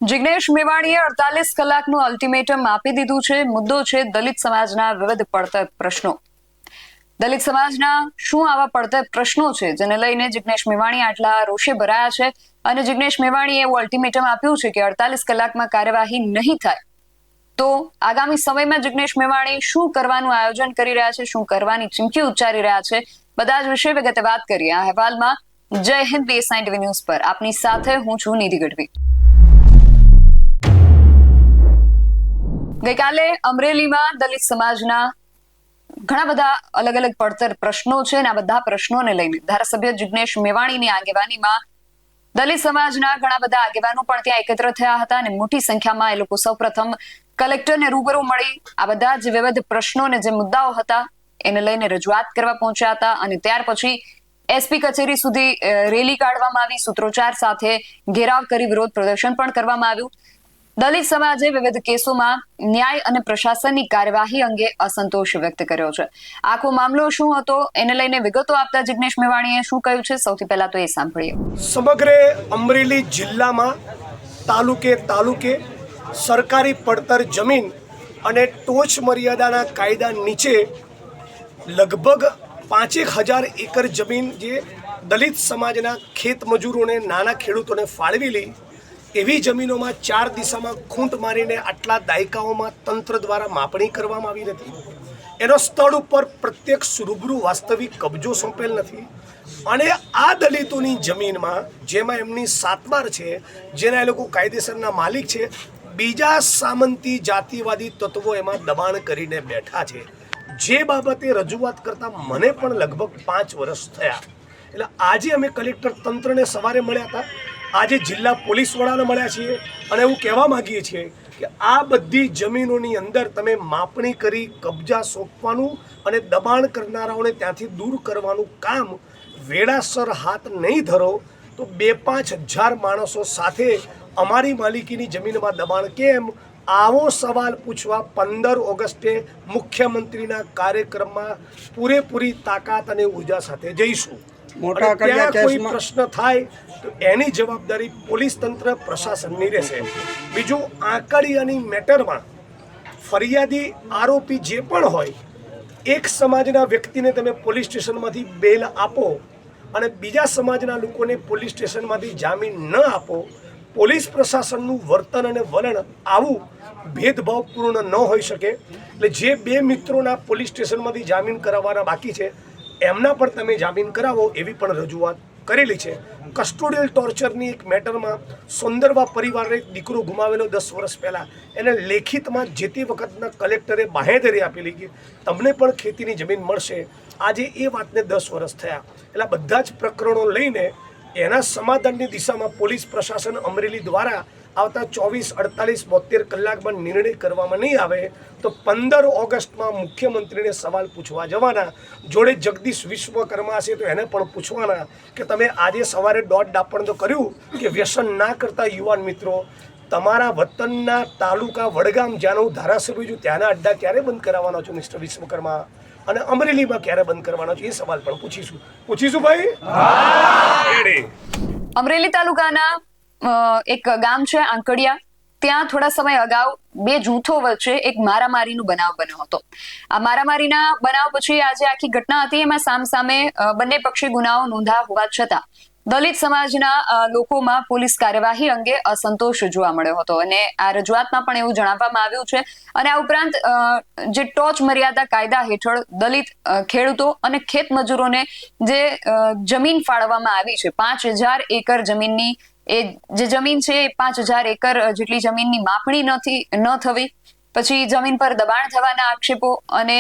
જિગ્નેશ મેવાણીએ 48 કલાકનું અલ્ટિમેટમ આપી દીધું છે। મુદ્દો છે દલિત સમાજના વિવિધ પડતર પ્રશ્નો। દલિત સમાજના શું આવા પડતર પ્રશ્નો છે જેને લઈને જિગ્નેશ મેવાણી આટલા રોષે ભરાયા છે અને જિગ્નેશ મેવાણીએ એવું અલ્ટિમેટમ આપ્યું છે કે 48 કલાકમાં કાર્યવાહી નહીં થાય તો આગામી સમયમાં જિગ્નેશ મેવાણી શું કરવાનું આયોજન કરી રહ્યા છે, શું કરવાની ચીમકી ઉચ્ચારી રહ્યા છે, બધા જ વિશે વિગતે વાત કરીએ આ અહેવાલમાં। જય હિન્દ BSI TV ન્યૂઝ પર આપની સાથે હું છું નિધિ ગઢવી। ગઈકાલે અમરેલીમાં દલિત સમાજના ઘણા બધા અલગ અલગ પડતર પ્રશ્નો છે અને આ બધા પ્રશ્નોને લઈને ધારાસભ્ય જિગ્નેશ મેવાણીની આગેવાનીમાં દલિત સમાજના ઘણા બધા આગેવાનો પણ ત્યાં એકત્ર થયા હતા અને મોટી સંખ્યામાં એ લોકો સૌપ્રથમ કલેક્ટરને રૂબરૂ મળી આ બધા જ વિવિધ પ્રશ્નો અને જે મુદ્દાઓ હતા એને લઈને રજૂઆત કરવા પહોંચ્યા હતા અને ત્યાર પછી SP કચેરી સુધી રેલી કાઢવામાં આવી, સૂત્રોચ્ચાર સાથે ઘેરાવ કરી વિરોધ પ્રદર્શન પણ કરવામાં આવ્યું। દલિત સમાજે વિવિધ કેસોમાં ન્યાય અને પ્રશાસનની કાર્યવાહી અંગે અસંતોષ વ્યક્ત કર્યો છે। આખો મામલો શું હતો એને લઈને વિગતો આપતા જિગ્નેશ મેવાણીએ શું કહ્યું છે સૌથી પહેલા તો એ સાંભળીએ। સમગ્ર અમરેલી જિલ્લામાં તાલુકે સરકારી પડતર જમીન અને ટોચ મર્યાદાના કાયદા નીચે લગભગ 5000 એકર જમીન જે દલિત સમાજના ખેત મજૂરોને, નાના ખેડૂતોને ફાળવેલી એવી જમીનોમાં 4 દિશામાં ખૂંટ મારીને આટલા દાયકાઓમાં તંત્ર દ્વારા માપણી કરવામાં આવી નથી। એનો સ્થળ ઉપર પ્રત્યક્ષ રૂબરૂ વાસ્તવિક કબજો સોંપેલ નથી અને આ દલિતોની જમીનમાં જેમાં એમની સાતબાર છે, જેના એ લોકો કાયદેસરના માલિક છે, બીજા સામંતી જાતિવાદી તત્વો એમાં દબાણ કરીને બેઠા છે। જે બાબતે રજૂઆત કરતા મને પણ લગભગ 5 વર્ષ થયા। એટલે આજે અમે કલેક્ટર તંત્રને સવારે મળ્યા હતા, આજે જિલ્લા પોલીસ વડાને મળ્યા છીએ અને એવું કહેવા માંગીએ છીએ કે આ બધી જમીનોની અંદર તમે માપણી કરી કબજા સોંપવાનું અને દબાણ કરનારાઓને ત્યાંથી દૂર કરવાનું કામ વેળાસર હાથ નહીં ધરો તો 2-5 હજાર માણસો સાથે અમારી માલિકીની જમીનમાં દબાણ કેમ, આવો સવાલ પૂછવા 15 ઓગસ્ટે મુખ્યમંત્રીના કાર્યક્રમમાં પૂરેપૂરી તાકાત અને ઉર્જા સાથે જઈશું। ત્યાં કોઈ પ્રશ્ન થાય તો એની જવાબદારી પોલીસ તંત્ર પ્રશાસનની રહેશે। બીજું, આંકડિયાની મેટરમાં ફરિયાદી આરોપી જે પણ હોય, એક સમાજના વ્યક્તિને તમે પોલીસ સ્ટેશનમાંથી બેલ આપો અને બીજા સમાજના લોકોને પોલીસ સ્ટેશનમાંથી જામીન ન આપો, પોલીસ પ્રશાસનનું વર્તન અને વલણ આવું ભેદભાવપૂર્ણ ન હોઈ શકે। એટલે જે 2 મિત્રોના પોલીસ સ્ટેશનમાંથી જામીન કરાવવાના બાકી છે એમના પણ તમે જામીન કરાવો એવી પણ રજૂઆત કરેલી છે। કસ્ટોડિયલ ટોર્ચરની એક મેટરમાં સુંદરવા પરિવારે એક દીકરો ગુમાવેલો 10 વર્ષ પહેલાં, એને લેખિતમાં જે તે વખતના કલેક્ટરે બાહેધરી આપેલી કે તમને પણ ખેતીની જમીન મળશે। આજે એ વાતને 10 વર્ષ થયા। એટલે બધા જ પ્રકરણો લઈને એના સમાધાનની દિશામાં પોલીસ પ્રશાસન અમરેલી દ્વારા આવતા 24, 48, 72 કલાકમાં નિર્ણય કરવામાં નહીં આવે તો 15 ઓગસ્ટમાં મુખ્યમંત્રીને સવાલ પૂછવા જવાના। જોડે જગદીશ વિશ્વકર્મા છે તો એને પણ પૂછવાના કે તમે આજે સવારે દોઢ ડાપણ તો કર્યું કે વ્યસન ના કરતા યુવાન મિત્રો, તમારા વતનના તાલુકા વડગામ જ્યાંનું ધારાસભ્ય છું ત્યાંના અડ્ડા ક્યારે બંધ કરાવવાનો છો મિસ્ટર વિશ્વકર્મા, અને અમરેલીમાં ક્યારે બંધ કરવાનો છે એ સવાલ પણ પૂછીશું ભાઈ। અમરેલી તાલુકાના એક ગામ છે આંકડિયા, ત્યાં થોડા સમય અગાઉ 2 જૂથો વચ્ચે એક મારામારીનો બનાવ બન્યો હતો। આ મારામારીના બનાવ પછી આજે આખી ઘટના હતી, એમાં સામસામે બંને પક્ષે ગુનાઓ નોંધ્યા હોવા છતાં દલિત સમાજના લોકોમાં પોલીસ કાર્યવાહી અંગે અસંતોષ જોવા મળ્યો હતો અને આ રજૂઆતમાં પણ એવું જણાવવામાં આવ્યું છે। અને આ ઉપરાંત જે ટોચ મર્યાદા કાયદા હેઠળ દલિત ખેડૂતો અને ખેત મજૂરોને જે જમીન ફાળવવામાં આવી છે, 5000 એકર જમીનની એ જે જમીન છે એ 5000 એકર જેટલી જમીનની માપણી ન થવી, પછી જમીન પર દબાણ થવાના આક્ષેપો અને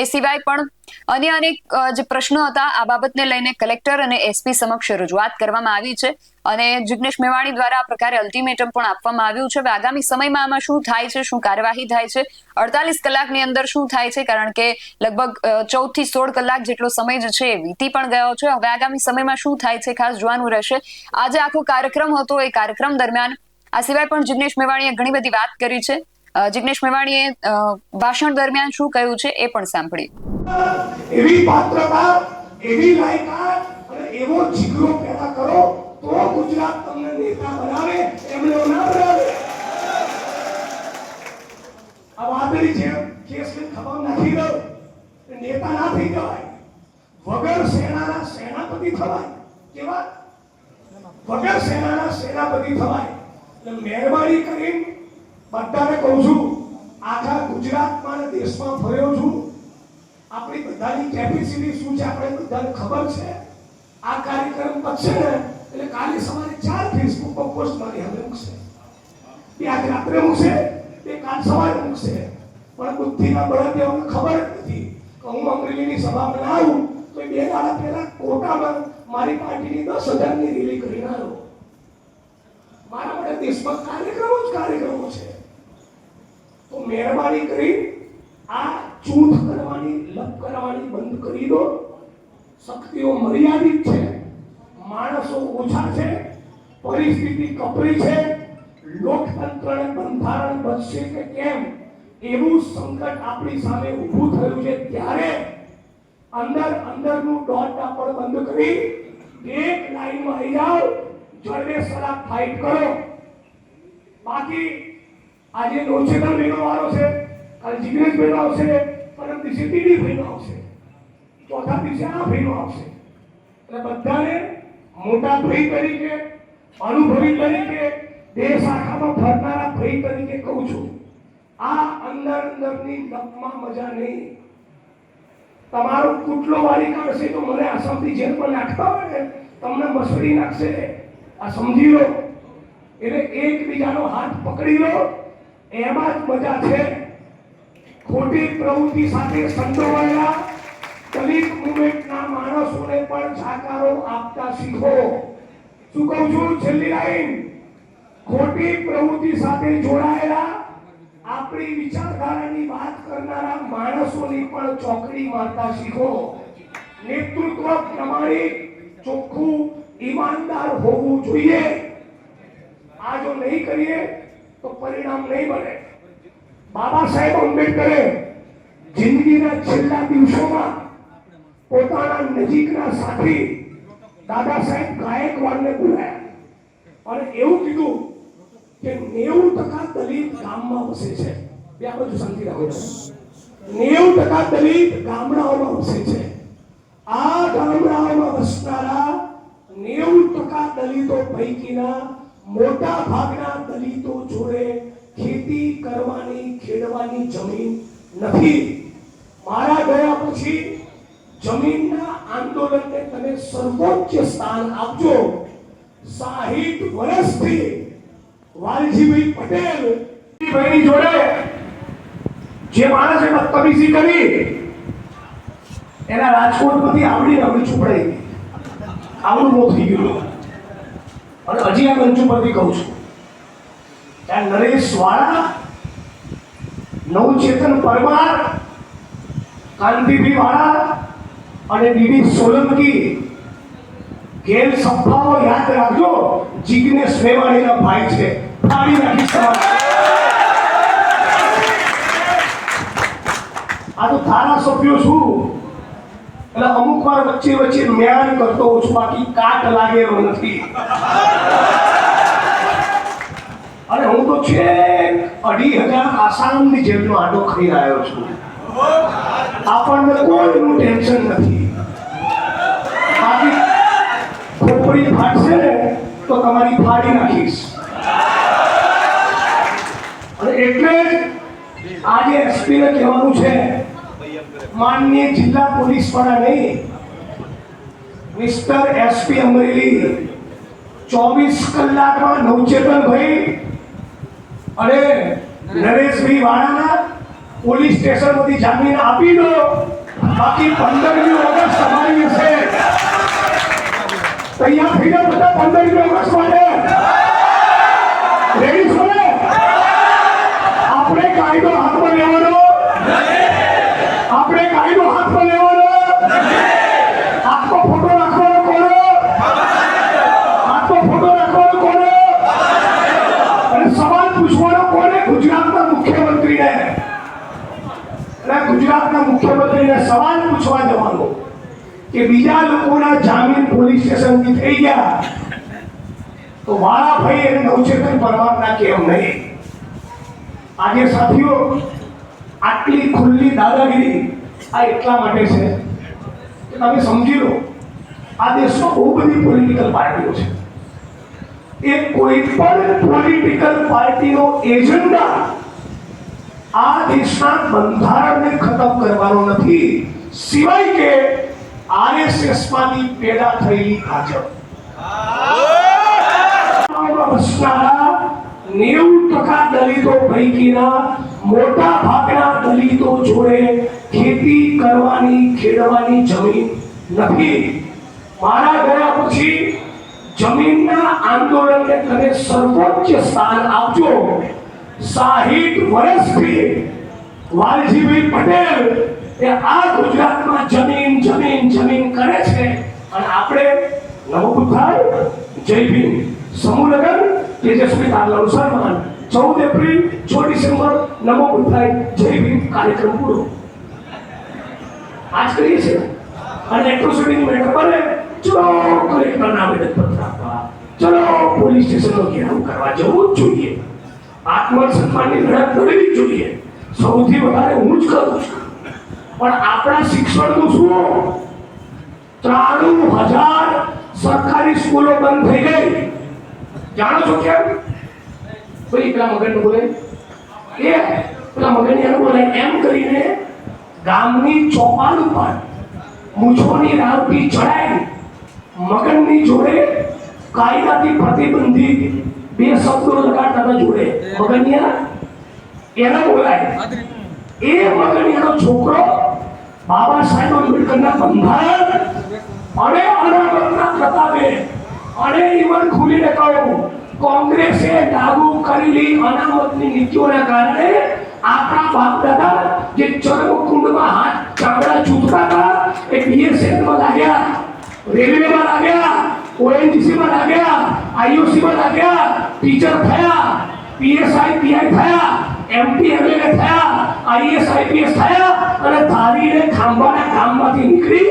એ સિવાય પણ અન્ય અનેક જે પ્રશ્નો હતા આ બાબતને લઈને કલેક્ટર અને SP સમક્ષ રજૂઆત કરવામાં આવી છે અને જિગ્નેશ મેવાણી દ્વારા આ પ્રકારે અલ્ટિમેટમ પણ આપવામાં આવ્યું છે। હવે આગામી સમયમાં આમાં શું થાય છે, શું કાર્યવાહી થાય છે, 48 કલાકની અંદર શું થાય છે, કારણ કે લગભગ 14 થી 16 કલાક જેટલો સમય જે છે વીતી પણ ગયો છે। હવે આગામી સમયમાં શું થાય છે ખાસ જોવાનું રહેશે। આજે આખો કાર્યક્રમ હતો, એ કાર્યક્રમ દરમિયાન આ સિવાય પણ જિગ્નેશ મેવાણીએ ઘણી બધી વાત કરી છે। જિગ્નેશ મેવાણીએ ભાષણ દરમિયાન શું કહ્યું છે એ પણ સાંભળીએ। એવી પાત્રતા, એવી લાયકાત અને એવો જીગરો પેદા કરો તો ગુજરાત તમને નેતા બનાવે, એમને ના બનાવે। એટલે મહેરબાની કરીને બધાને કહું છું, આખા ગુજરાતમાં અને દેશમાં ફર્યો છું, આપણી બધાની કેપેસિટી શું છે આપણે બધાને ખબર છે. આ કાર્યક્રમ પતશે ને એટલે કાલે સવારે 4 ફેસબુક પર પોસ્ટ મારી હવે મૂકશે, એ આજ રાત્રે મૂકશે, એ કાલ સવારે મૂકશે. પણ બુદ્ધિના બળદિયાઓને ખબર જ નથી કે હું અમરેલીની સભામાં ના આવું તો 2 દાડા પહેલા કોટામાં મારી પાર્ટીની 10,000ની રેલી કરીને આવ્યો. મારા માટે દેશમાં કાર્યક્રમો છે. તો મહેરબાની કરી આ ચૂંથ કરવાની, લપ કરવાની બંધ કરી દો. શક્તિઓ મર્યાદિત છે, માણસો ઓછા છે, પરિસ્થિતિ કપરી છે, લોકતંત્રને બંધારણ બચશે કે કેમ એવું સંકટ આપણી સામે ઊભું થયું છે. ત્યારે અંદરનું દોટ પણ બંધ કરી એક લાઈનમાં આવી જાઓ, જડબે સલાહ ફાઇટ કરો. બાકી આજે નોચેતન બહેનો વાળો છે, કાલે જિગ્નેશ બહેનો આવશે, પરમ દિવસે ટીડી બહેનો આવશે, ચોથા દિવસે આ બહેનો આવશે. એટલે બધાને મોટા ભાઈ તરીકે, અનુભવી તરીકે, દેશ આખામાં ફરનારા ભાઈ તરીકે કહું છું, આ અંદરની લપમાં મજા નહીં. તમારો કુટલો વાળી કાઢશે તો મને આસામથી જેલમાં નાખતા હોય ને તમને મસળી નાખશે. આ સમજી લો. એટલે એકબીજાનો હાથ પકડી લો, એમાં જ મજા છે. ખોટી પ્રવૃત્તિ સાથે સંડોવાયેલા દલિત મુવમેન્ટના માણસોને પણ જાકારો આપતા શીખો. શું કહું છું? છેલ્લી લાઈન, ખોટી પ્રવૃત્તિ સાથે જોડાયેલા આપણી વિચારધારાની વાત કરનારા માણસોની પણ ચોકડી મારતા શીખો. નેતૃત્વ પ્રમાણિક, ચોખ્ખું, ઈમાનદાર હોવું જોઈએ. આ જો નહીં કરીએ તો પરિણામ નહીં મળે. બાબા સાહેબ આંબેડકરે જિંદગીના છેલ્લા દિવસોમાં પોતાના નજીકના સાથી દાદા સાહેબ ગાયકવાડને બોલાયા અને એવું કીધું કે 90% દલિત ગામમાં વસે છે. બે આ બાજુ શાંતિ રાખો. 90% દલિત ગામડાઓમાં વસે છે. આ ગામડાઓમાં વસનારા 90% દલિતો પૈકીના મોટા ભાગના દલિતો જોડે ખેતી કરવાની, ખેડવાની જમીન નથી. મારા ગયા પછી જમીનના આંદોલનને તમે સર્વોચ્ચ સ્થાન આપજો. 60 વર્ષથી વાલજીભાઈ પટેલ ભાઈની જોડે જે માણસે બદતમીઝી કરી એના રાજકોટમાંથી આવડી છુપડાઈ ગઈ, આવડું મોત થઈ ગયું. અને હજી આ મંચ ઉપરથી કહું છું, ત્યાં નરેશ વાળા, નવચેતન પરમાર, કાંતિભાઈ વાળા અને ડીડી સોલંકી ગેલ સફાઓ યાદ રાખજો, જિગ્નેશ મેવાણીના ભાઈ છે. ફાડી નાખી સવાલ. આ તો ધારાસભ્યો છું એટલે અમુક વાર વચ્ચે મ્યાન કરતો છું, બાકી કાટ લાગેલો નથી. અને હું તો છે 2,500 આસામની જેલનો આટો ખાઈ રહ્યો છું. આપણને કોઈનું ટેન્શન નથી. બાકી ખોપડી ફાટશે ને તો તમારી ફાડી નાખીશ. અને એટલે જ આજે એસપીને કહેવાનું છે, માનનીય જિલ્લા પોલીસ વડા નહીં, મિસ્ટર એસપી અમરેલી, 24 કલાકમાં નવચેતનભાઈ અને નરેશભાઈ વાળાના પોલીસ સ્ટેશનમાંથી જામીન આપી દો. બાકી 15મી ઓગસ્ટ તમારી હશે. તૈયાર થઈ જાઓ બધા 15મી ઓગસ્ટ માટે. રેડી છો ને? આપણે કાયદો હાથમાં લેવાનો, આપણે કાયદો હાથમાં લેવાનો. હાથમાં ફોટો રાખવાનો કોનો? હાથમાં ફોટો રાખવાનો કોનો? અને સવાલ પૂછવાનો કોને? ગુજરાતના મુખ્યમંત્રીને. અને ગુજરાતના મુખ્યમંત્રીને સવાલ પૂછવા જવાનો કે બીજા લોકોના જામીન પોલીસ સ્ટેશનથી થઈ ગયા તો વાળા ભાઈ અને નવચેતન પરમારના કેમ નહીં? આજે સાથીઓ, આટલી ખુલ્લી દાદાગીરી આ એટલા માટે છે કે તમે સમજી લો, આ દેશમાં બહુ બધી પોલિટિકલ પાર્ટીઓ છે. એ કોઈ પણ પોલિટિકલ પાર્ટીનો એજન્ડા આ દેશના બંધારણને ખતમ કરવાનો નથી, સિવાય કે આરએસએસ માંથી પેદા થયેલી ભાજપ 90% દલિતો પૈકીના મોટા ભાગના દલિતો જોડે ખેતી કરવાની ખેડવાની જમીન નથી. મારા ગયા પછી જમીનના આંદોલનને તમે સર્વોચ્ચ સ્થાન આપજો. 60 વર્ષથી વાલજીભાઈ પટેલ એ આ ગુજરાતમાં જમીન જમીન જમીન કરે છે અને આપણે નમો બુદ્ધાય જય ભીમ સમૂહ લગ્ન તેજસ્વી તાલાનું સન્માન 14 એપ્રિલ 6 ડિસેમ્બર નમો બુદ્ધાય જય ભીમ કાર્યક્રમ પૂરો આજ કરીએ છીએ. અને એટ્રોસિટીની મેટર બને ચલો કલેક્ટરના આવેદનપત્ર આપવા, ચલો પોલીસ સ્ટેશનનો ઘેરાવ કરવા જવું જ જોઈએ. આત્મસન્માનની લડત લડવી જ જોઈએ. સૌથી વધારે હું જ કરું છું. પણ આપણા શિક્ષણનું શું? 93,000 સરકારી સ્કૂલો બંધ થઈ ગઈ. જાણો છો કેમ? કોઈ પેલા મગન બોલે એ પેલા મગનિયાને બોલે એમ કરીને ગામની ચોપાલ ઉપર મૂછોની રાવટી ચડાઈ મગનની જોડે કાયદાથી પ્રતિબંધિત 2 શબ્દો લગાડતા જોડે મગનિયા એને બોલાય. એ મગનિયાનો છોકરો બાબા સાહેબ આંબેડકરના બંધારણ અને અનામતના પ્રતાપે અને ઈવન ખુલીને કહું કોંગ્રેસે લાગુ કરેલી અનામતની નીતિઓના કારણે આપણા બાપ દાદા જે ચરમકુંડમાં હાથ ચામડા ચૂંટતા હતા એ બીએસએફમાં લાગ્યા, રેલવેમાં લાગ્યા, ઓએનજીસીમાં લાગ્યા, આઈઓસીમાં લાગ્યા, ટીચર થયા, પીએસઆઈ પીઆઈ થયા, એમપી એમએલએ થયા, આઈએસ આઈપીએસ થયા અને ધારીને ખાંભાના ગામમાંથી નીકળી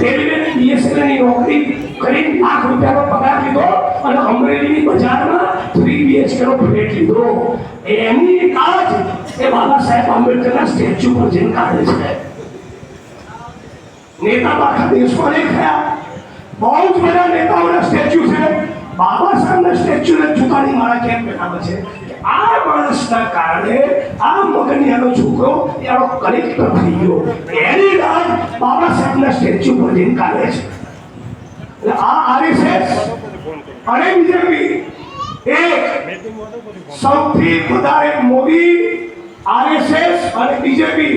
રેલવેની બીએસએફની નોકરી કરી લાખ રૂપિયાનો પગાર લીધો અને અમરેલીની બજારમાં 3 BHK નો ફ્લેટ લીધો. એની કાજ એ બાબા સાહેબ આંબેડકરના સ્ટેચ્યુ પર જઈને કાઢે છે. નેતા આખા દેશમાં નહીં થયા, બહુ જ બધા નેતાઓના સ્ટેચ્યુ છે. બાબા સાહેબના સ્ટેચ્યુને ચુકાડી મારા કેમ બેઠા છે? આ માણસના કારણે આ મગનિયાનો છોકરો એનો કલેક્ટર થઈ ગયો. એની રાજ બાબા સાહેબના સ્ટેચ્યુ પર જઈને કાઢે છે. આ આરએસએસ અને બીજેપી એક સૌથી વધારે મોદી આરએસએસ અને બીજેપી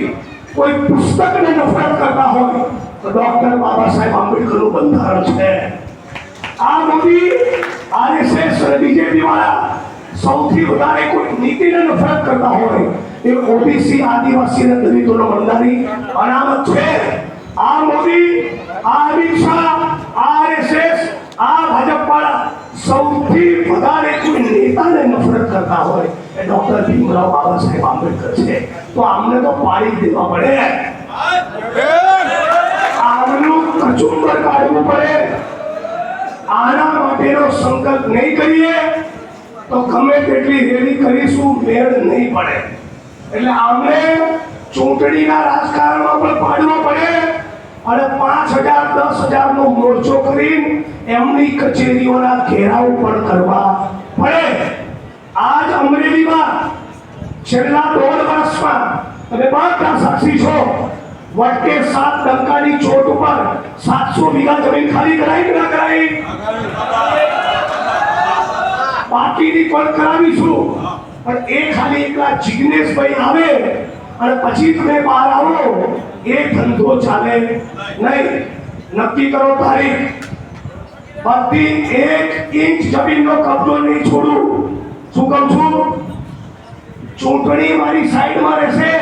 કોઈ પુસ્તકને નફરત કરતા હોય તો ડોક્ટર બાબા સાહેબ આંબેડકરનું બંધારણ છે. આ મોદી આરએસએસ અને બીજેપી વાળા સૌથી વધારે કોઈ નીતિને નફરત કરતા હોય એ ઓબીસી આદિવાસી અને દલિતોનો બંધારી અનામત છે. આ મોદી, આ અમિત શાહ, આરએસએસ, આ ભાજપ વાળા સૌથી વધારે કોઈ નેતાને નફરત કરતા હોય એ ડોક્ટર ભીમરાવ બાબા સાહેબ આંબેડકર છે. તો આમને તો પાડી દેવા પડે, આમનું કચુંબર કાઢવું પડે. આના માટેનો સંકલ્પ નહીં કરીએ તો ગમે તેટલી રેલી કરીશું મેળ નહીં પડે. એટલે આમને ચૂંટણીના રાજકારણમાં પણ પાડવો પડે અને 5,000 10,000 નો મોરચો કરીને એમની કચેરીઓના ઘેરાવ પણ કરવા પડે. આજ અમરેલીમાં છેલ્લા 1.5 વર્ષમાં તમે બધા સાક્ષી છો, વટકે 7 ડંકાની ચોટ ઉપર 700 વીઘા જમીન ખાલી કરાઈ કે ના કરાઈ? બાકીની પણ કરાવીશું. પણ એ ખાલી એકલા જિગ્નેશભાઈ આવે અને પછી તમે બહાર આવો એ ધંધો ચાલે નહીં. નક્કી કરો તારીખ. બધી 1 ઇંચ જમીનનો કબજો નહીં છોડું. શું કહું છું? ચૂંટણી મારી સાઈડમાં રહેશે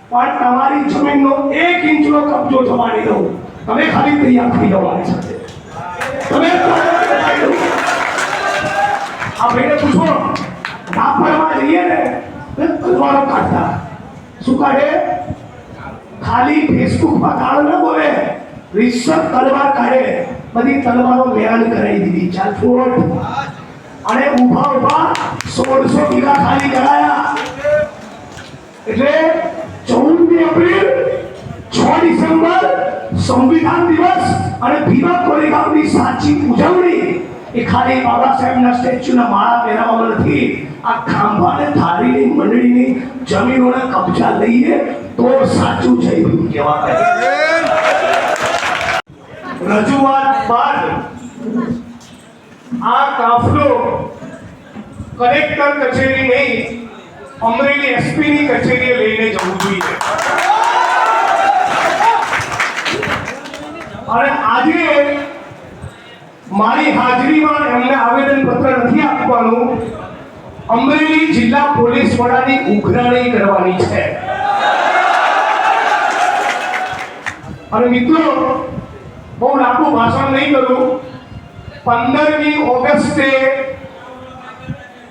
પણ તમારી જમીનનો 1 ઇંચનો કબજો જવા નહીં દઉં. તમે ખાલી તૈયાર થઈ જાઓ મારી સાથે. તમે આ ભાઈને પૂછો, રાપરમાં જઈએ ને તલવારો કાઢતા. શું કાઢે? ખાલી ફેસબુકમાં ગાળ ન બોલે, રીસર તલવાર કાઢે. બધી તલવારો મેરાન કરાવી દીધી. ચાલ છોડ. અને ઊભા ઊભા 1600 વીઘા ખાલી કરાયા. એટલે 14 એપ્રિલ 6 ડિસેમ્બર સંવિધાન દિવસ અને ભીમા કોરેગામની સાચી ઉજવણી એ એ ખાલી બાબા સાહેબના સ્ટેચ્યુના માળા પહેરાવવામાં નથી. આ ખાંભાને થાળીની મંડળીની જમીનોના કબજા લઈએ તો સાચું જય ભીમ કહેવાય. રજૂઆત બાદ આ કાફલો કલેક્ટર કચેરી નહીં, અમરેલી એસપી ની કચેરીએ લઈને જવું જોઈએ. અને આજે મારી હાજરીમાં એમને આવેદન પત્ર નથી આપવાનું, અમરેલી જિલ્લા પોલીસ વડાની ઉઘરાણી કરવાની છે. અને મિત્રો, બહુ લાંબુ ભાષણ નહીં કરું. 15મી ઓગસ્ટે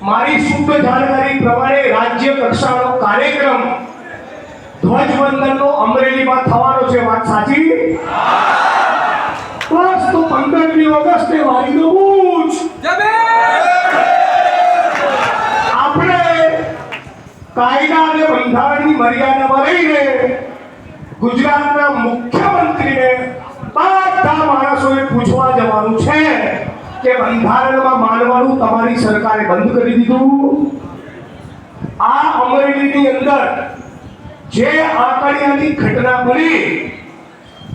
મારી શુદ્ધ જાણકારી પ્રમાણે રાજ્ય કક્ષાનો કાર્યક્રમ ધ્વજવંદનનો અમરેલીમાં થવાનો છે. વાત સાચી? બસ તો 15મી ઓગસ્ટે વારી દો બૂચ. આપણે કાયદા અને બંધારણની મર્યાદામાં રહીને ગુજરાતના મુખ્યમંત્રીને બધા માણસોએ પૂછવા જવાનું છે કે બંધારણમાં માનવાનું તમારી સરકારે બંધ કરી દીધું. આ અમરેલીની અંદર જે આંકડિયાની ઘટના બની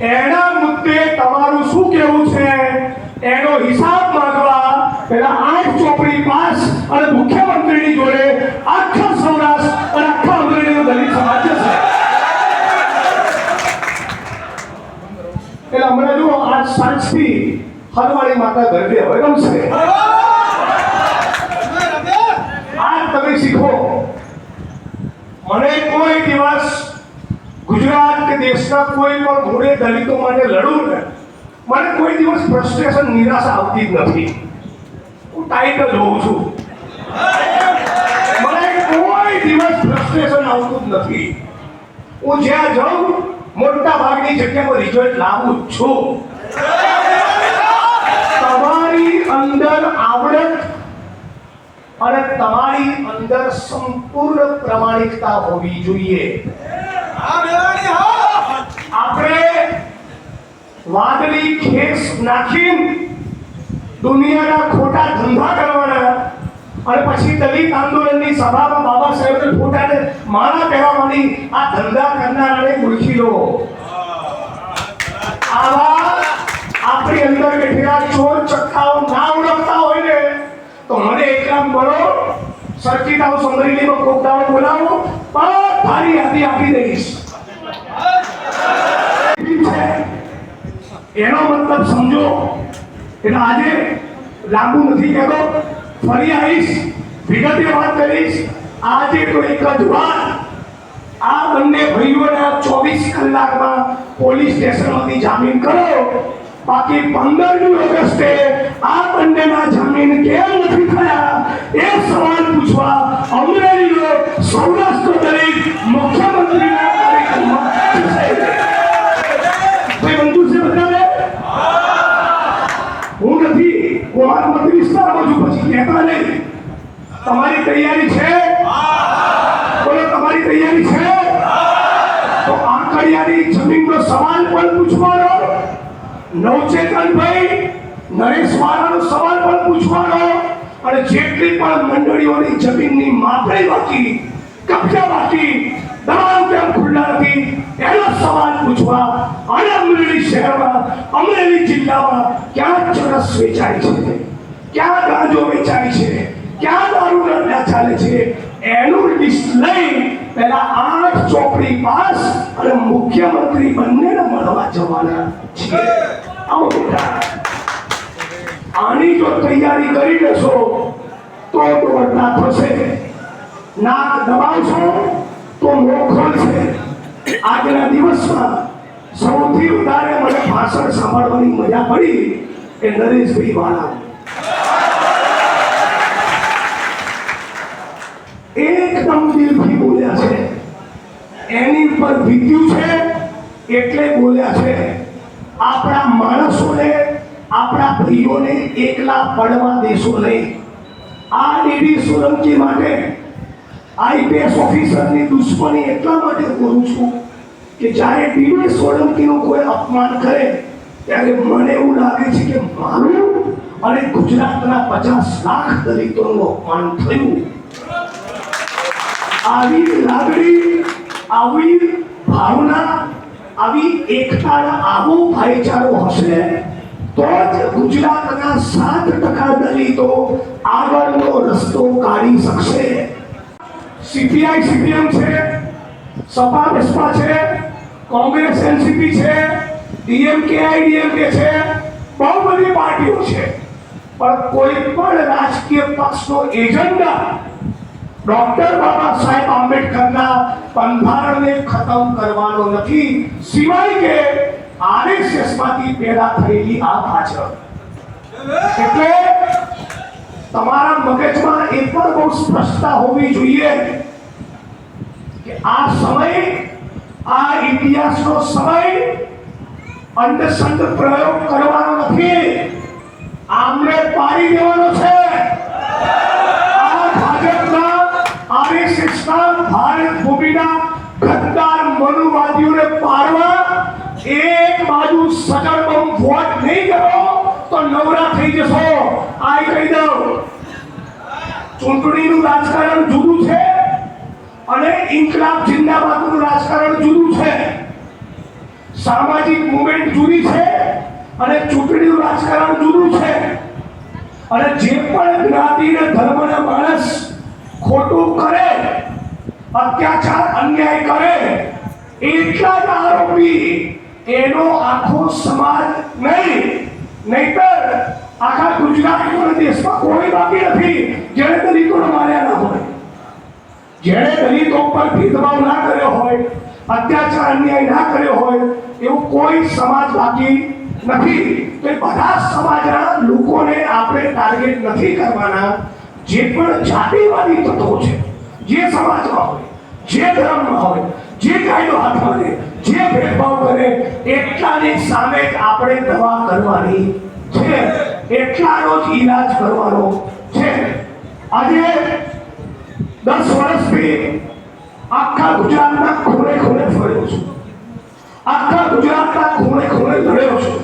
એના મુદ્દે તમારું શું કહેવું છે એનો હિસાબ માંગવા પેલા 8 ચોપડી પાસ અને મુખ્યમંત્રીની જોડે આખા સૌરાષ્ટ્ર અને આખા અમરેલીનો દલિત સમાજ છે. એટલે હમણાં જુઓ, આજ સાંજથી હરવાળી માતા ગરબે હવે રમશે. આજ તમે શીખો. મને કોઈ દિવસ ગુજરાત કે દેશના કોઈ પણ મૂળે દલિતો માટે લડું ને, મને કોઈ દિવસ ફ્રસ્ટ્રેશન, નિરાશા આવતી જ નથી. હું ટાઈટ જ હોઉં છું. મને કોઈ દિવસ ફ્રસ્ટ્રેશન આવતું જ નથી. હું જ્યાં જાઉં મોટા ભાગની જગ્યા પર રિઝલ્ટ લાવું જ છું. તમારી અંદર આવડત અને તમારી અંદર સંપૂર્ણ પ્રામાણિકતા હોવી જોઈએ. આપણે વાદળી ખેસ નાખીને દુનિયાના ખોટા ધંધા કરવાના અને પછી દલિત આંદોલનની સભામાં બાબા સાહેબના ફોટાને માળા પહેરાવવાની આ ધંધા કરનારાને ઓળખી લો. આવા આપણી અંદર બેઠેલા ચોર ચક્કાઓ ના ઓળખતા હોય ને તો મને એકલા બોલો, સર્કિટ હાઉસ અમરેલીમાં કોક દાડો બોલાવો, બધાની યાદી આપી દઈશ. એનો મતલબ સમજો. એટલે આજે લાંબુ નથી કહેતો, ફરી આવીશ, વિગતે વાત કરીશ. આજે તો એક જ વાત, આ બંને ભાઈઓના 24 કલાકમાં પોલીસ સ્ટેશનમાંથી જામીન કરો. બાકી 15મી ઓગસ્ટે આ બંનેના જામીન કેમ નથી થયા એ સવાલ પૂછવા અમરેલીનો સૌરાષ્ટ્ર દલિત મુખ્યમંત્રીના કાર્યક્રમમાં બંધુ છે. બધાને હું નથી, કુમાર મંત્રી વિસ્તારમાં છું, પછી કહેતા નહીં. તમારી તૈયારી છે? બોલો, તમારી તૈયારી છે? તો આંકડિયાની જમીનનો સવાલ પણ પૂછવાનો, નવચેતનભાઈ નરેશ વાળાનો સવાલ પણ પૂછવાનો, અને જેટલી પણ મંડળીઓની જમીનની માપણી બાકી, કબજા બાકી, દબાણ કેમ ખુલ્લા નથી એનો સવાલ પૂછવા. અને અમરેલી શહેરમાં, અમરેલી જિલ્લામાં ક્યાં ચરસ વેચાય છે, ક્યાં ગાંજો વેચાય છે, ક્યાં દારૂના અડ્ડા ચાલે છે એનું લિસ્ટ લઈ પહેલા 8 ચોપડી પાસ અને મુખ્યમંત્રી બંનેને મળવા જવાના છે. આવો બેટા, આની જો તૈયારી કરી લેશો તો બદલા થશે. નાક દબાવશો તો મોખલ છે. આજના દિવસમાં સૌથી વધારે મને ભાષણ સાંભળવાની મજા પડી એ નરેશભાઈ વાળા. એકદમ દિલથી બોલ્યા છે, એની પર વીત્યું છે એટલે બોલ્યા છે. આપણા માણસોને, આપણા ભાઈઓને એકલા પડવા દેશો નહીં. આ ડીડી સોલંકી માટે આઈપીએસ ઓફિસરની દુશ્મની એટલા માટે કરું છું કે જ્યારે ડીડી સોલંકીનું કોઈ અપમાન કરે ત્યારે મને એવું લાગે છે કે મારું અને ગુજરાતના 50 લાખ દલિતોનું અપમાન થયું. આવી લાગણી, આવી ભાવના, આવી એકતાના આવો ભાઈચારો હશે તો જ ગુજરાતના 7% દલિતો આગળનો રસ્તો કાઢી શકશે. સીપીઆઈ સીપીએમ છે, સપા બસપા છે, કોંગ્રેસ એનસીપી છે, ડીએમકે આઈડીએમકે છે, બહુ બધી પાર્ટીઓ છે, પણ કોઈ પણ રાજકીય પક્ષનો એજન્ડા ડોક્ટર બાબા સાહેબ આંબેડકરના બંધારણને ખતમ કરવાનો નથી, સિવાય કે આરએસએસ માંથી પેદા થયેલી આ ભાજપ. એટલે તમારા મગજમાં એ પણ બહુ સ્પષ્ટતા હોવી જોઈએ કે આ સમય, આ ઇતિહાસનો સમય અંધશ્રદ્ધ પ્રયોગ કરવાનો નથી, આમને પાડી દેવાનો છે. આ ભાજપના, આરએસએસના, ભારત ભૂમિના ગદ્દાર મનુવાદીઓને પાડવા એક બાજુ સજળ બમ વોટ નહીં કરો તો નવરા થઈ જશો. આ કહી દઉં, ચૂંટણીનું રાજકારણ જુદું છે અને ઇન્કલાબ જિંદાબાદનું રાજકારણ જુદું છે. સામાજિક મુવમેન્ટ જુદી છે અને ચૂંટણીનું રાજકારણ જુદું છે. અને જે પણ જ્ઞાતિ અને ધર્મના માણસ ખોટું કરે, અત્યાચાર અન્યાય કરે, એટલા જ આરોપી એનો આખો સમાજ નહીં, નહીતર આખા ગુજરાતના દેશમાં કોઈ બાકી નથી જેણે દલિતોને માર્યા ના હોય, જેણે દલિતો પર ભેદભાવ ના કર્યો હોય, અત્યાચાર અન્યાય ના કર્યો હોય, એવું કોઈ સમાજ બાકી નથી. તો એ બધા સમાજના લોકોને આપણે ટાર્ગેટ નથી કરવાના. જે પણ જાતિવાદી તત્વો છે, જે સમાજમાં હોય, જે ધર્મમાં હોય, જે કાયદો હાથમાં લે, જે ભેદભાવ કરે, એટલાની સામે જ આપણે દવા કરવાની છે, એટલાનો જ ઈલાજ કરવાનો છે. આજે 10 વર્ષથી આખા ગુજરાતના ખૂણે ખૂણે ફર્યો છું, આખા ગુજરાતના ખૂણે ખૂણે લડ્યો છું.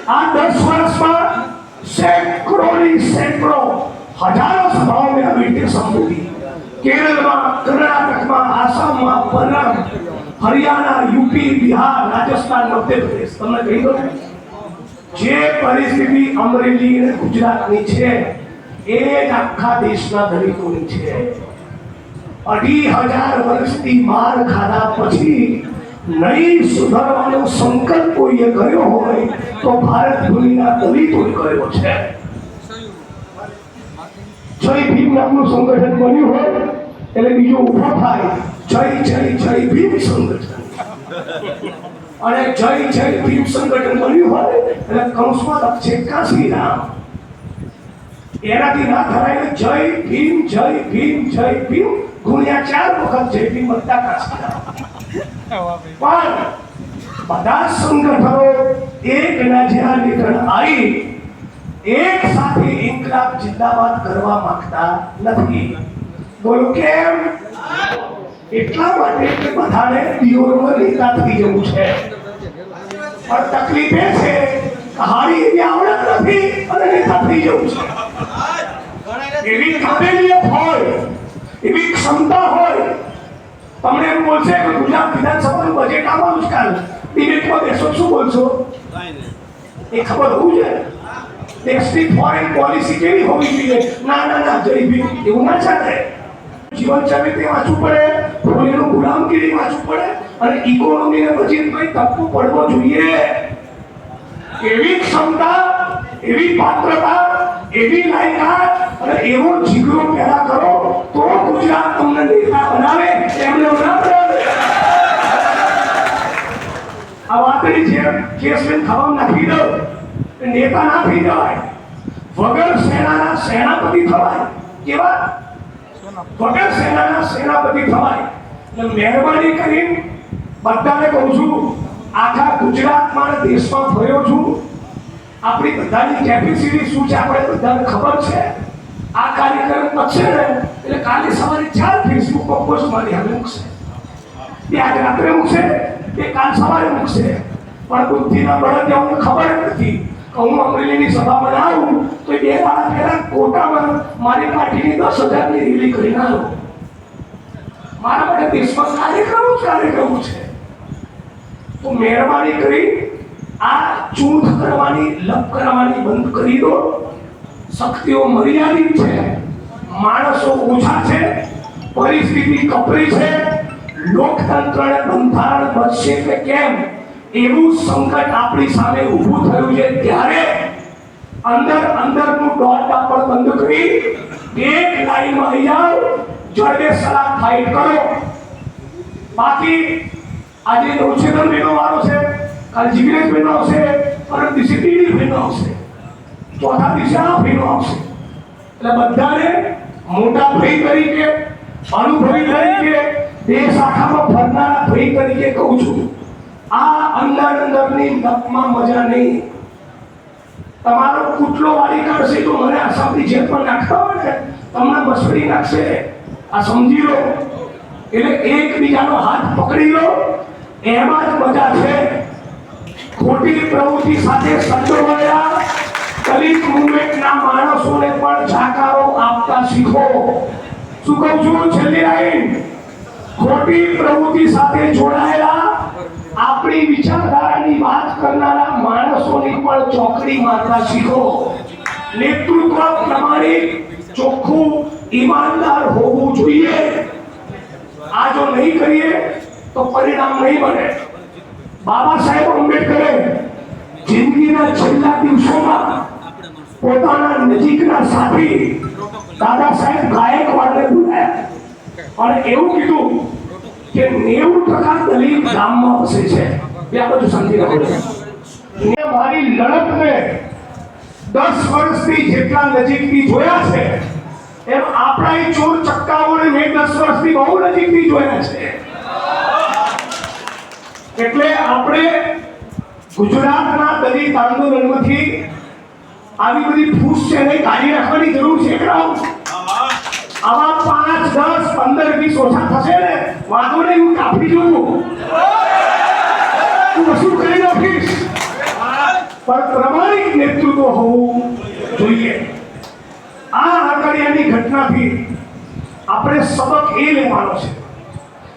આ 10 વર્ષમાં સેંકડો હજારો સભાઓ મેં આવી રીતે સંબોધી. કેરળમાં, કર્ણાટકમાં, આસામમાં, પંજાબ, હરિયાણા, યુપી, બિહાર, રાજસ્થાન, મધ્યપ્રદેશ. તમને કહી દઉં, જે પરિસ્થિતિ અમરેલી અને ગુજરાતની છે એ જ આખા દેશના દલિતોની છે. 2500 વર્ષથી માર ખાધા પછી નહીં સુધારવાનો સંકલ્પ કોઈએ કર્યો હોય તો ભારત ભૂમિના દલિતોએ કર્યો છે. જય ભીમ નામનું સંગઠન બન્યું હોય એટલે બીજો ઉભો થાય જય જય જય ભીમ સંગઠન, અને જય જય ભીમ સંગઠન બન્યું હોય એટલે કૌંસમાં લખશે કાશીરામ. એનાથી ના થાય જય ભીમ જય ભીમ જય ભીમ ગુણ્યા 4 વખત જય ભીમ બધા કાશીરામ. પણ બધા સંગઠનો એક નજર નીકળ આવી એક સાથે ઇન્કલાબ જિંદાબાદ કરવા માંગતા નથી. બોલો કેમ? એટલા માટે કે બધાને દિયોરમાં નેતા થઈ જવું છે. પણ તકલીફ એ છે કે હારી એવી આવડત નથી અને નેતા થઈ જવું છે. એવી કાબેલિયત હોય, એવી ક્ષમતા હોય, તમને એમ બોલશે કે ગુજરાત વિધાનસભાનું બજેટ આવવાનું જ કાલ ડિબેટમાં બેસો શું બોલશો એ ખબર હોવું જોઈએ. દેશની ફોરેન પોલિસી કેવી હોવી જોઈએ? ના ના ના જય ભીમ એવું ના ચાલે. જીવન ચરિત્ર વાંચવું પડે, ફોરેનનું ગુલામગીરી વાંચવું પડે અને ઇકોનોમીને બજેટમાં તપવું પડવો જોઈએ. એવી ક્ષમતા, એવી પાત્રતા, એવી લાયકાત અને એવો જીગરો પેદા કરો તો ગુજરાત તમને નેતા બનાવે, એમને ના બનાવે. આ વાતની જેમ કેસમેન ખાવા નાખી દો, નેતા ના થઈ જવાય. વગર સેનાના સેનાપતિ થવાય. કેવા? વગર સેનાના સેનાપતિ થવાય. એટલે મહેરબાની કરીને બધાને કહું છું, આખા ગુજરાતમાં દેશમાં ફર્યો છું. આપણી બધાની કેપેસિટી શું છે આપણે બધાને ખબર છે. આ કાર્યક્રમ પતશે ને એટલે કાલે સવારે 4 ફેસબુકમાં પોસ્ટ મારી હવે મૂકશે, એ આજ રાત્રે મૂકશે, એ કાલ સવારે મૂકશે. પણ બુદ્ધિના બળદિયાઓને ખબર જ નથી હું અમરેલીની સભા બનાવું તો 2 દાડા પહેલા કોટામાં મારી પાર્ટીની 10,000ની રેલી કરીને આવ્યો. મારા માટે દેશમાં કાર્યક્રમો છે. તો મહેરબાની કરી આ ચૂંટ કરવાની, લપ કરવાની બંધ કરી દો. શક્તિઓ મર્યાદિત છે, માણસો ઓછા છે, પરિસ્થિતિ કપરી છે. લોકતંત્રને બંધારણ બચશે કે કેમ એવું સંકટ આપણી સામે ઊભું થયું છે. ત્યારે અંદરનું દોડ-દાપડ બંધ કરી એક લાઈનમાં આવી જાઓ, જડબે સલાહ ફાઇટ કરો. બાકી આજે નવછેદન બહેનો વાળો છે, કાલ જીગ્નેશ બહેનો આવશે, પરમ દિવસે ટીડી બહેનો આવશે, ચોથા દિવસે આ બહેનો આવશે. એટલે બધાને મોટા ભાઈ તરીકે, અનુભવી તરીકે, દેશ આખામાં ફરનારા ભાઈ તરીકે કહું છું, આ અંદરની નપમાં મજા નહીં. તમારો કૂટલો વાળી કાઢશે તો મને આસામથી જેલ પર નાખતા હોય ને તમને બસડી નાખશે. આ સમજી લો. એટલે એકબીજાનો હાથ પકડી લો, એમાં જ મજા છે. ખોટી પ્રવૃત્તિ સાથે સંડોવાયા દલિત મુવમેન્ટના માણસોને પણ જાકારો આપતા શીખો. શું કહું છું? છેલ્લી લાઈન, ખોટી પ્રવૃત્તિ સાથે જોડાયેલા આપણી વિચારધારાની વાત કરનારા માણસોની પણ ચોકડી મારતા શીખો. નેતૃત્વ પ્રમાણિક, ચોખ્ખું, ઈમાનદાર હોવું જોઈએ. આ જો નહીં કરીએ તો પરિણામ નહીં બને. બાબા સાહેબ આંબેડકરે જિંદગીના છેલ્લા દિવસોમાં પોતાના નજીકના સાથી દાદા સાહેબ ગાયકવાડને બોલાયા અને એવું કીધું કે 90% દલિત ગામમાં વસે છે. બે બાજુ શાંતિ રાખો. મારી લડતને 10 વર્ષથી જેટલા નજીકથી જોયા છે એમ આપણા એ ચોર ચક્કાઓને મેં 10 વર્ષથી બહુ નજીકથી જોયા છે. એટલે આપણે ગુજરાતના દલિત આંદોલનમાંથી આવી બધી ફૂસ છે નહીં કાઢી રાખવાની જરૂર છે. આવા 5, 10, 15, 20 ઓછા થશે ને વાંધો નહીં, હું કાપી જોઉં, હું વસૂલ કરી નાખીશ. પણ પ્રમાણિક નેતૃત્વ હોવું જોઈએ. આ આંકડિયાની ઘટનાથી આપણે સબક એ લેવાનો છે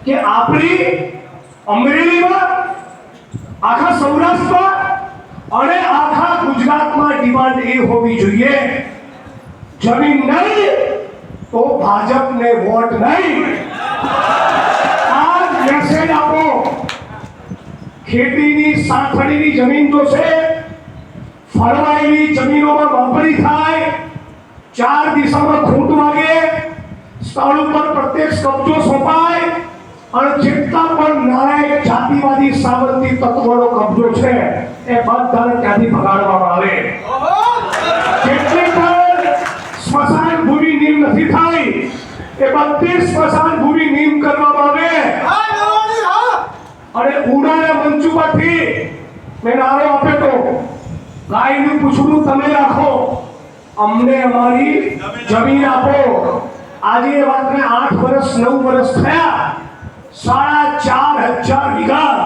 કે આપણી અમરેલીમાં, આખા સૌરાષ્ટ્રમાં અને આખા ગુજરાતમાં ડિમાન્ડ એ હોવી જોઈએ, જમીન નહીં તો ભાજપને વોટ નહીં. આ મેસેજ આપો. ખેતીની સાંઠળીની જમીન જોશે, ફળવાયેલી જમીનોમાં વાપરી થાય, 4 દિશામાં ખૂંટ વાગે, સ્થળ ઉપર પ્રત્યક્ષ કબજો સોંપાય અને જેટલા પણ નારાયણ જાતિવાદી સાવરતી તત્વોનો કબજો છે એ બધાને ત્યાંથી ભગાડવામાં આવે. જેટલી પણ સ્મશાન ભૂમિ નીમ નથી થઈ એ બધી સ્મશાન ભૂમિ નીમ કરવામાં આવે. અને ઉડાના મંચ ઉપરથી મેં નારો આપ્યો તો ગાયનું પૂછડું તમે રાખો, અમને અમારી જમીન આપો. આજે એ વાતને 8 વર્ષ 9 વર્ષ થયા. 4,500 વીઘા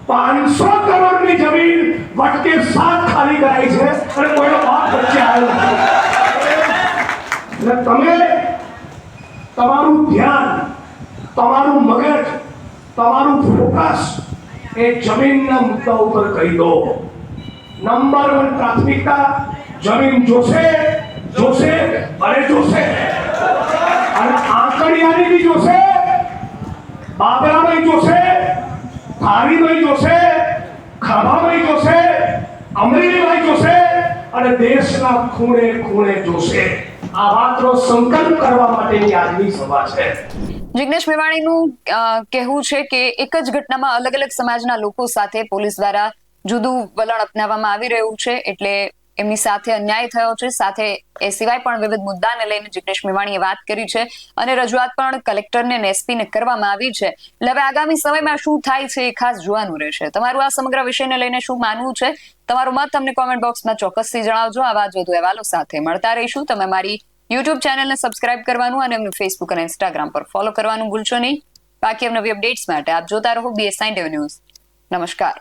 500 કરોડની જમીન વટકે 7 ખાલી કરાઈ છે અને કોઈનો બાપ વચ્ચે આવ્યો નથી. એટલે તમે તમારું ધ્યાન, તમારું મગજ, તમારું ફોકસ એ જમીનના મુદ્દા ઉપર કરી દો. નંબર 1 પ્રાથમિકતા જમીન જોશે, જોશે અને જોશે. અને આંકડિયાની બી જોશે, બાબરાભાઈ જોશે, ધારીભાઈ જોશે, ખાભાભાઈ જોશે, અમરેલીભાઈ જોશે અને દેશના ખૂણે ખૂણે જોશે. આ વાતનો સંકલ્પ કરવા માટેની આજની સભા છે. જિગ્નેશ મેવાણીનું કહેવું છે કે એક જ ઘટનામાં અલગ અલગ સમાજના લોકો સાથે પોલીસ દ્વારા જુદું વલણ અપનાવવામાં આવી રહ્યું છે, એટલે એમની સાથે અન્યાય થયો છે. સાથે એ સિવાય પણ વિવિધ મુદ્દાને લઈને જિગ્નેશ મેવાણીએ વાત કરી છે અને રજૂઆત પણ કલેક્ટરને અને એસપીને કરવામાં આવી છે. એટલે હવે આગામી સમયમાં શું થાય છે એ ખાસ જોવાનું રહેશે. તમારું આ સમગ્ર વિષયને લઈને શું માનવું છે, તમારો મત અમને કોમેન્ટ બોક્સમાં ચોક્કસથી જણાવજો. આવા જ વધુ અહેવાલો સાથે મળતા રહીશું. તમે મારી યુટ્યુબ ચેનલને સબસ્ક્રાઇબ કરવાનું અને એમનું ફેસબુક અને ઇન્સ્ટાગ્રામ પર ફોલો કરવાનું ભૂલશો નહીં. બાકી નવી અપડેટ્સ માટે આપ જોતા રહો BS9 ન્યૂઝ. નમસ્કાર.